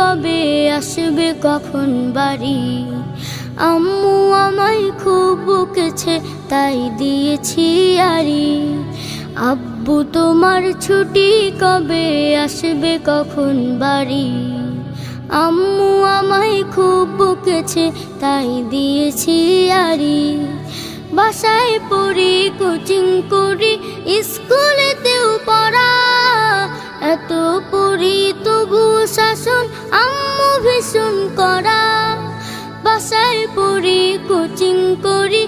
কবে আসবে কখন বাড়ি। আম্মু আমায় খুব বকেছে তাই দিয়েছি আড়ি। আব্বু তোমার ছুটি কবে আসবে কখন বাড়ি। আম্মু আমায় খুব বকেছে তাই দিয়েছি আড়ি। বাসায় পড়ি কোচিং করি স্কুলেতেও পড়া। এত পড়ি তবু শাসন আম্মু ভীষণ করা। বাসায় পড়ি কোচিং করি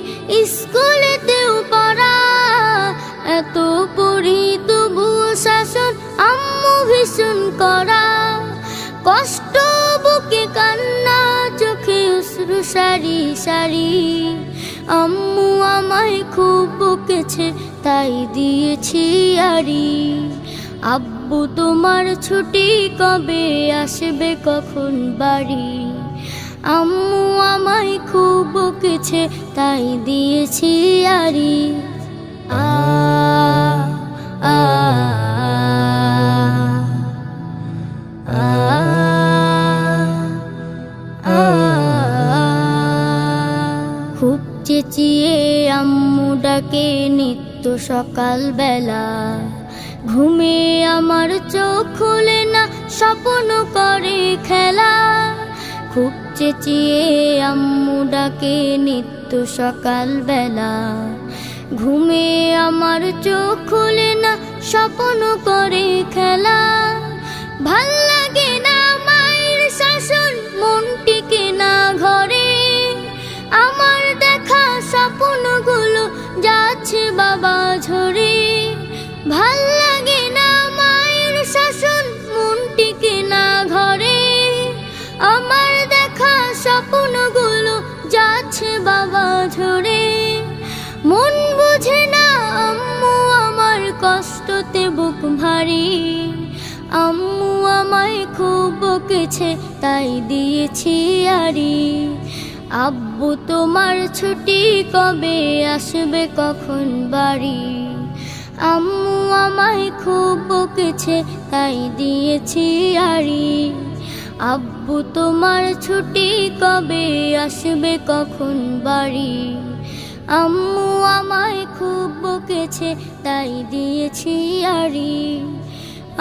স্কুলেতেও পড়া। এত পড়ি তবু শাসন আম্মু ভীষণ করা। কষ্ট বুকে কান্না চোখে অশ্রু সারি সারি। আম্মু আমায় খুব বকেছে তাই দিয়েছি আড়ি। আব্বু তোমার ছুটি কবে আসবে কখন বাড়ি। আম্মু আমায় খুব বকেছে তাই দিয়েছি আড়ি। আ আ খুব চেঁচিয়ে আম্মু ডাকে নিত্য সকাল বেলা। ঘুমে আমার চোখ খুলে না স্বপ্ন করে খেলা। খুব চেঁচিয়ে আম্মু ডাকে নিত্য সকাল বেলা। ঘুমে আমার চোখ খুলে না স্বপ্ন করে খেলা। ভাল লাগে না মায়ের শাসন মন টিকে না ঘরে। আমার দেখা স্বপ্নগুলো যাচ্ছে বাবা ঝরে। ভাল লাগে না মায়ের শাসন মন টিকে না ঘরে। আমার দেখা স্বপ্নগুলো যাচ্ছে বাবা ঝরে। মন বুঝে না আম্মু আমার কষ্টতে বুক ভারী। আম্মু আমায় খুব বকেছে তাই দিয়েছি আড়ি। আব্বু তোমার ছুটি কবে আসবে কখন বাড়ি। আম্মু আমায় খুব বকেছে তাই দিয়েছি আড়ি। আব্বু তোমার ছুটি কবে আসবে কখন বাড়ি। আম্মু আমায় খুব বকেছে তাই দিয়েছি আড়ি।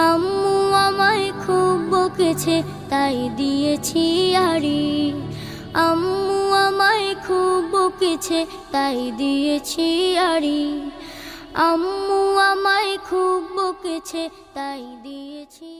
আম্মু আমায় খুব বকেছে তাই দিয়েছি আড়ি। আম্মু আমায় খুব বকেছে তাই দিয়েছি আড়ি। আম্মু আমায় খুব বকেছে তাই দিয়েছি।